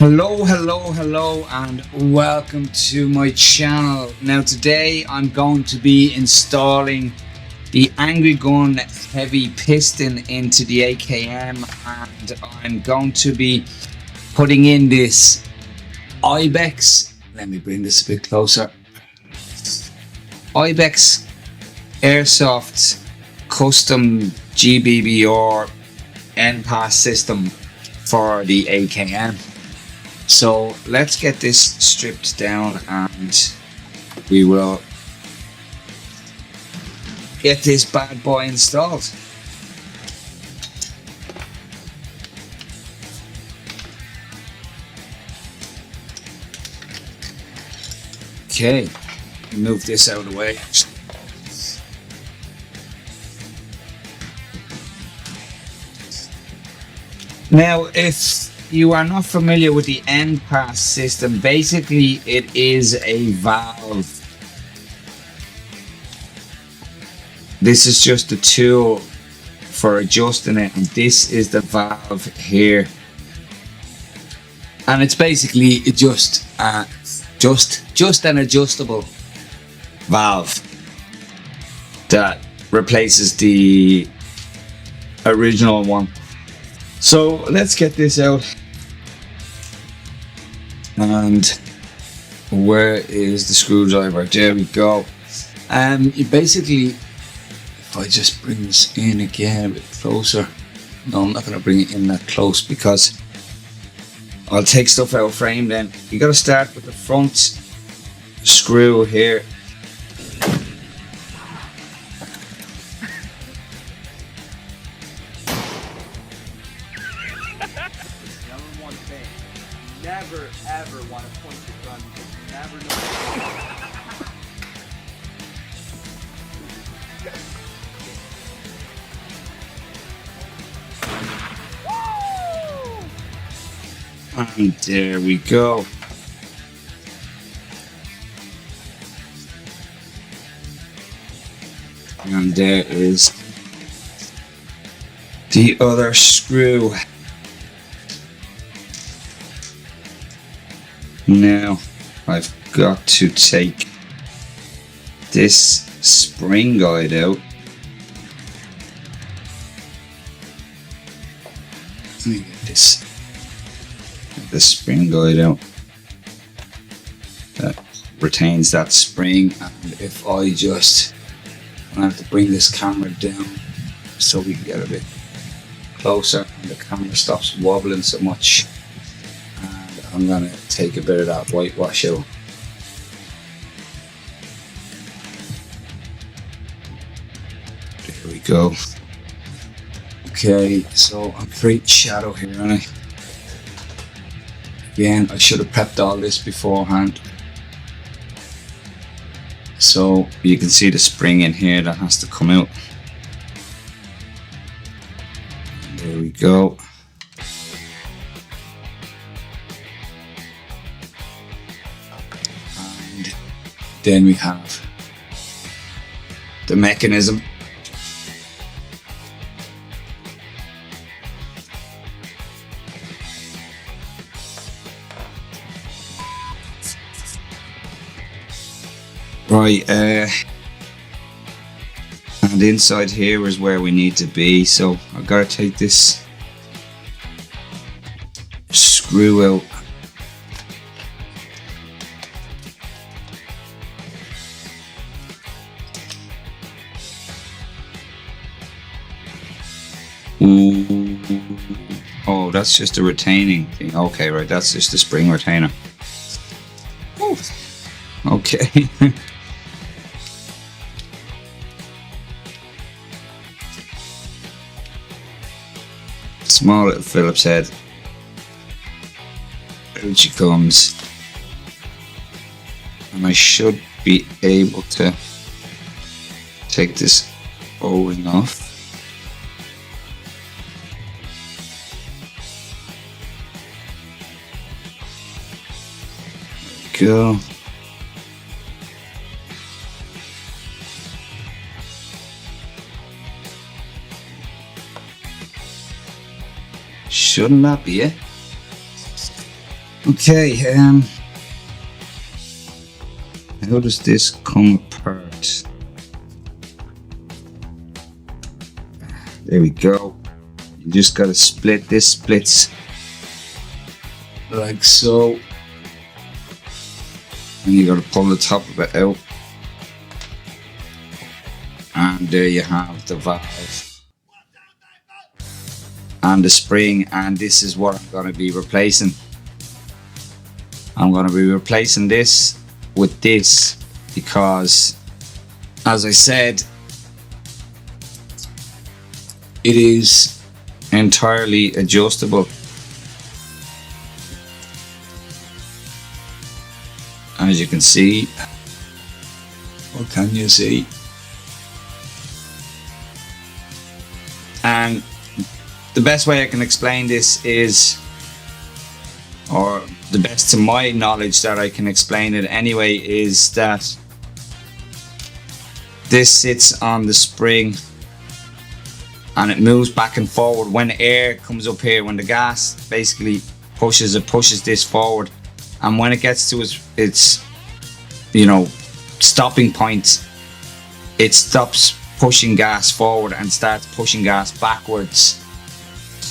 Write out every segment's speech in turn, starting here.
Hello, and welcome to my channel. Now, today I'm going to be installing the Angry Gun heavy piston into the AKM, and I'm going to be putting in this Ibex. Let me bring this a bit closer. Ibex Airsoft custom GBBR NPAS system for the AKM. So let's get this stripped down and we will get this bad boy installed. Okay, move this out of the way. Now, if you are not familiar with the NPAS system, basically it is a valve. This is just a tool for adjusting it, and this is the valve here. And it's basically just an adjustable valve that replaces the original one. So let's get this out. And where is the screwdriver? There we go. You basically, if I just bring this in again a bit closer. No, I'm not going to bring it in that close because I'll take stuff out of frame then. You got to start with the front screw here. Never ever want to point the gun because you never know. And there we go. And there is the other screw. Now I've got to take this spring guide out. Let me get the spring guide out that retains that spring. And if I have to bring this camera down so we can get a bit closer and the camera stops wobbling so much. I'm going to take a bit of that whitewash out. There we go. Okay, so I'm creating shadow here, aren't I? Again, I should have prepped all this beforehand. So you can see the spring in here that has to come out. There we go. Then we have the mechanism. Right, and inside here is where we need to be, so I've got to take this screw out. Oh, that's just a retaining thing. Okay, right, that's just a spring retainer. Ooh. Okay. Small little Phillips head. Out she comes. And I should be able to take this O-ring off. Go. Shouldn't that be it? Okay, how does this come apart? There we go. You just gotta split. This splits like so. And you gotta pull the top of it out. And there you have the valve and the spring, and this is what I'm gonna be replacing. I'm gonna be replacing this with this because, as I said, it is entirely adjustable. As you can see, what can you see? And the best way I can explain this is, or the best to my knowledge that I can explain it anyway, is that this sits on the spring and it moves back and forward. When air comes up here, when the gas basically pushes, it pushes this forward, and when it gets to its stopping point, it stops pushing gas forward and starts pushing gas backwards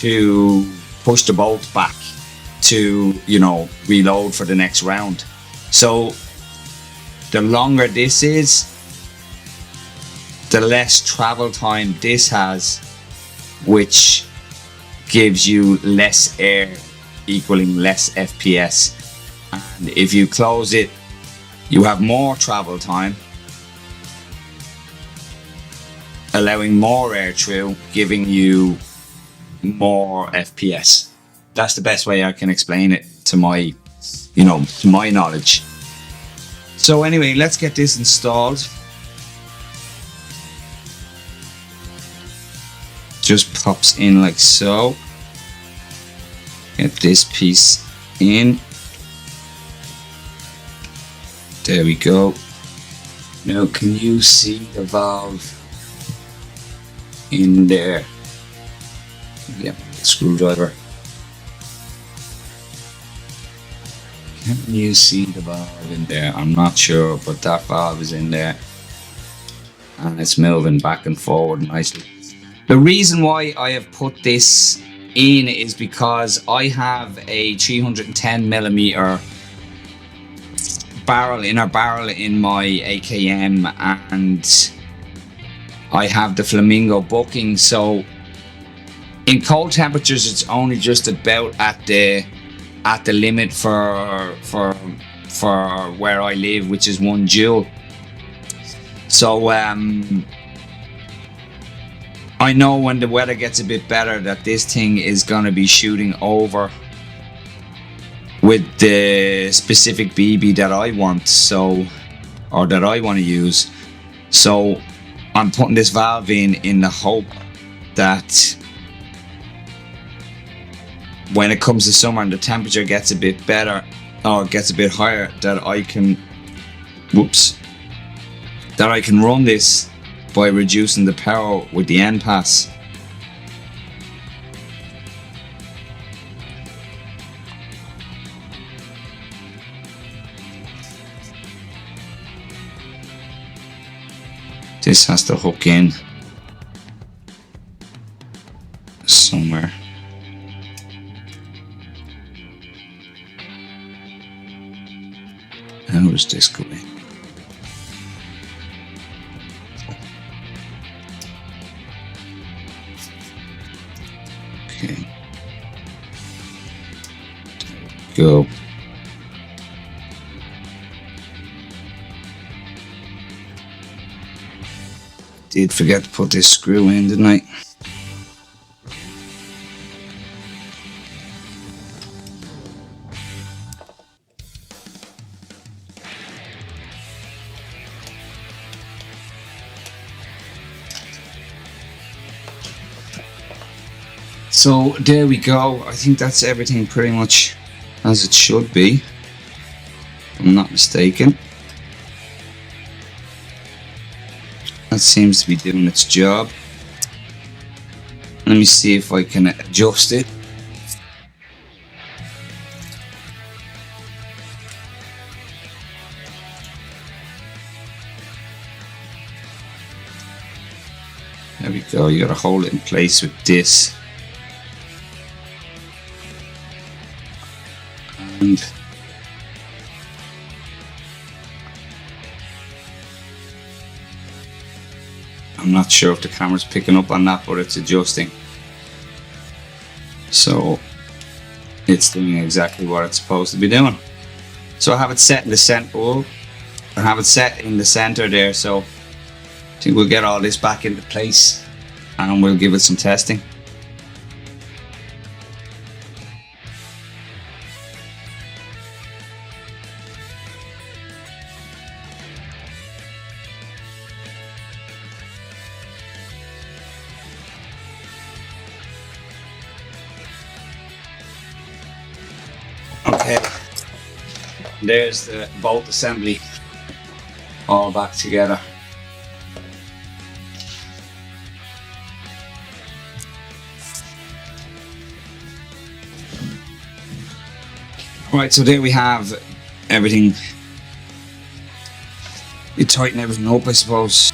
to push the bolt back to reload for the next round. So the longer this is, the less travel time this has, which gives you less air, equaling less FPS. And if you close it, you have more travel time, allowing more air through, giving you more FPS. That's the best way I can explain it to my knowledge. So anyway, let's get this installed. Just pops in like so. Get this piece in. There we go. Now can you see the valve in there? Yeah, screwdriver. Can you see the valve in there? I'm not sure, but that valve is in there. And it's moving back and forward nicely. The reason why I have put this in is because I have a 310mm inner barrel in my AKM, and I have the Flamingo bucking, so in cold temperatures it's only just about at the limit for where I live, which is 1 joule. So I know when the weather gets a bit better that this thing is gonna be shooting over with the specific BB that I want, or that I want to use. So I'm putting this valve in the hope that when it comes to summer and the temperature gets a bit better, or gets a bit higher, that I can run this by reducing the power with the end pass. This has to hook in somewhere. How does this go in? Okay. Go. Did forget to put this screw in, didn't I? So there we go. I think that's everything pretty much as it should be, if I'm not mistaken. That seems to be doing its job. Let me see if I can adjust it. go. You gotta hold it in place with this. And I'm not sure if the camera's picking up on that, but it's adjusting. So it's doing exactly what it's supposed to be doing. So I have it set in the center. Oh, I have it set in the center there. So I think we'll get all this back into place and we'll give it some testing. Okay, there's the bolt assembly all back together. Right, so there we have everything. You tighten everything up, I suppose.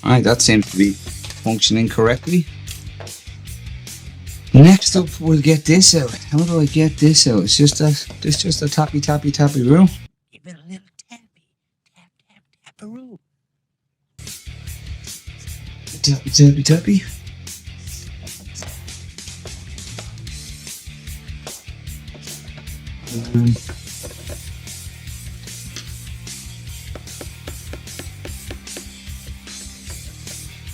Alright, that seems to be functioning correctly. Next up, we'll get this out. How do I get this out? It's just a tappy rule. Give it a little tappy. Tap-a-roo. Tappy.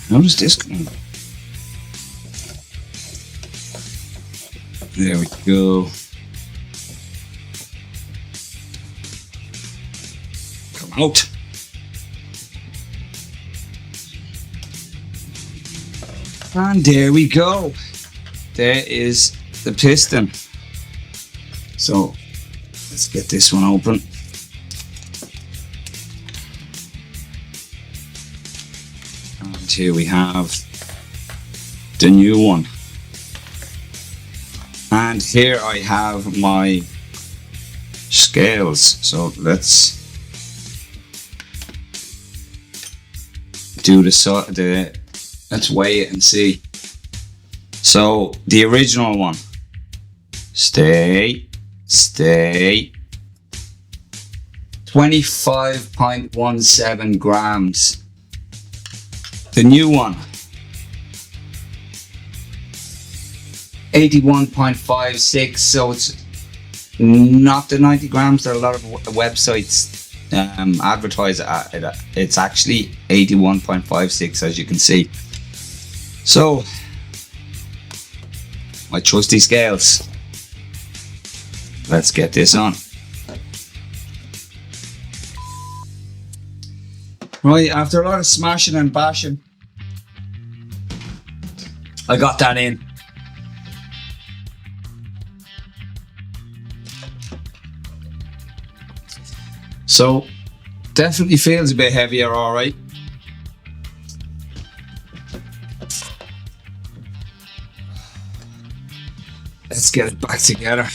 How does this come? There we go. Come out. And there we go. There is the piston. So let's get this one open. And here we have the new one. And here I have my scales. So let's do let's weigh it and see. So the original one, stay, 25.17 grams. The new one, 81.56, so it's not the 90 grams that a lot of websites advertise it at. It's actually 81.56, as you can see. So my trusty scales, let's get this on. Right, after a lot of smashing and bashing, I got that in. So definitely feels a bit heavier, all right. Let's get it back together.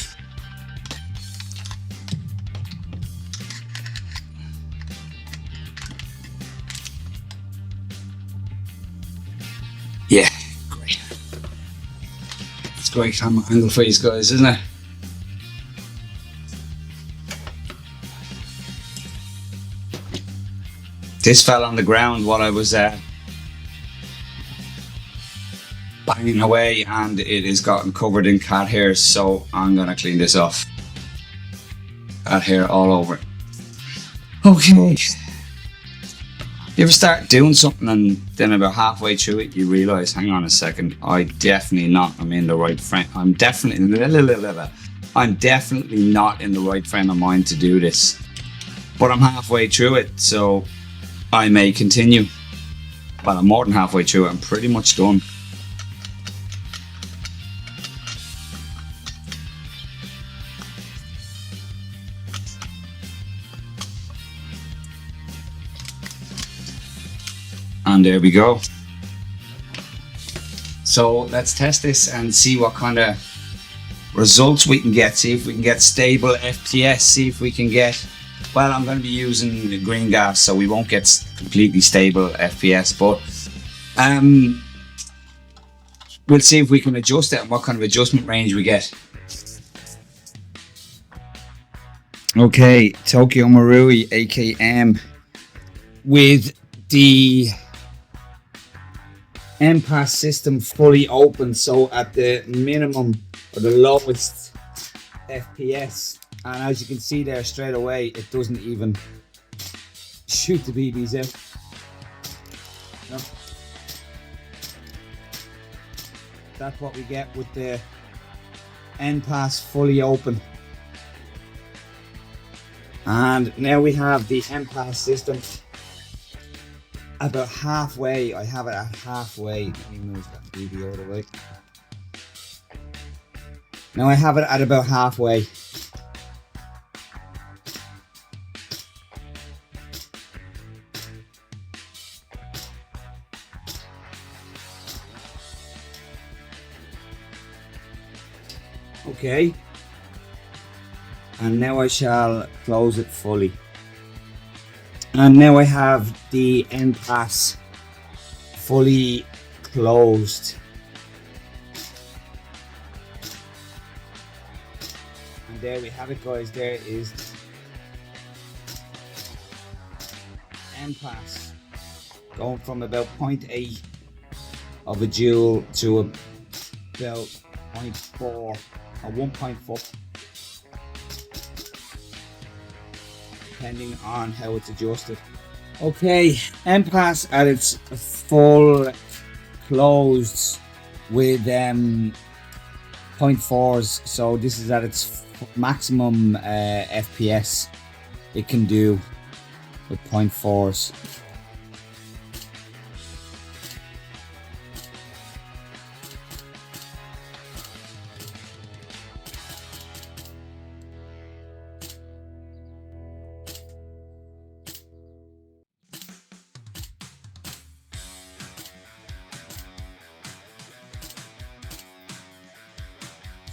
Yeah, great. It's a great camera angle for these guys, isn't it? This fell on the ground while I was banging away, and it has gotten covered in cat hair, so I'm gonna clean this off. Cat hair all over it. Okay. You ever start doing something and then about halfway through it you realise, hang on a second, I'm definitely not in the right frame. I'm definitely not in the right frame of mind to do this. But I'm halfway through it, so I may continue. Well, I'm more than halfway through it. I'm pretty much done. And there we go. So let's test this and see what kind of results we can get. See if we can get stable FPS. See if we can get, well, I'm going to be using the green gas, so we won't get completely stable FPS, but we'll see if we can adjust it and what kind of adjustment range we get. Okay, Tokyo Marui AKM with the MPAS system fully open, so at the minimum or the lowest FPS, and as you can see there straight away, it doesn't even shoot the BBs out. No. That's what we get with the MPAS fully open. And now we have the MPAS system about halfway. I have it at halfway. Let me move that BB out of the way. Now I have it at about halfway. Okay. And now I shall close it fully. And now I have the MPAS fully closed. And there we have it, guys. There is MPAS going from about 0.8 of a joule to about 0.4 or 1.4. Depending on how it's adjusted. Okay, MPAS at its full closed with 0.4s, so this is at its maximum FPS it can do with 0.4s.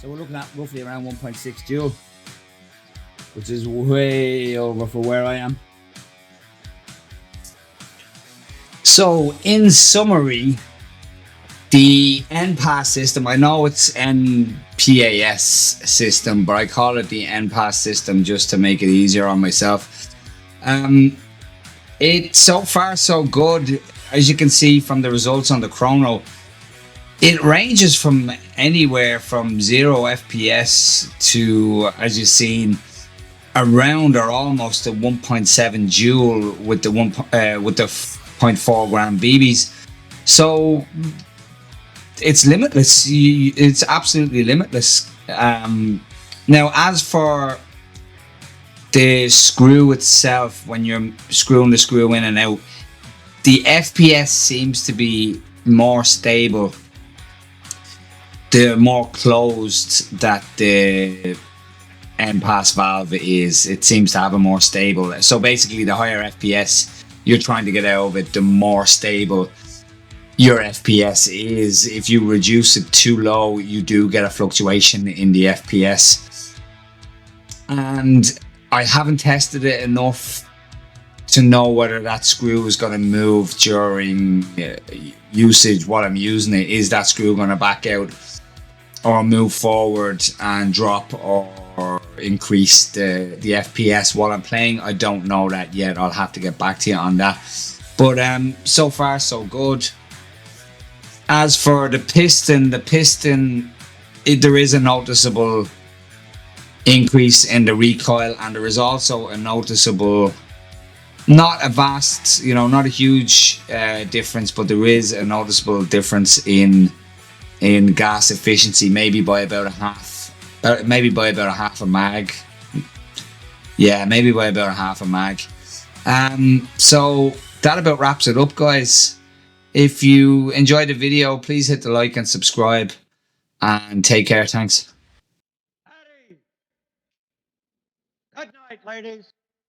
So we're looking at roughly around 1.6 joule, which is way over for where I am. So in summary, the MPAS system, I know it's MPAS system, but I call it the MPAS system just to make it easier on myself. It's so far so good. As you can see from the results on the chrono, it ranges from anywhere from 0 FPS to, as you've seen, around or almost a 1.7 joule with the 0.4 gram BBs. So it's limitless. It's absolutely limitless. Now, as for the screw itself, when you're screwing the screw in and out, the FPS seems to be more stable the more closed that the MPAS valve is. It seems to have a more stable. So basically, the higher FPS you're trying to get out of it, the more stable your FPS is. If you reduce it too low, you do get a fluctuation in the FPS. And I haven't tested it enough to know whether that screw is going to move during usage while I'm using it. Is that screw going to back out or move forward and drop or increase the FPS while I'm playing? I don't know that yet. I'll have to get back to you on that. But so far so good. As for the piston, there is a noticeable increase in the recoil, and there is also a noticeable, not a vast, not a huge difference, but there is a noticeable difference in gas efficiency, maybe by about a half a mag. Yeah, maybe by about a half a mag. So that about wraps it up, guys. If you enjoyed the video, please hit the like and subscribe, and take care. Thanks. Good night, ladies.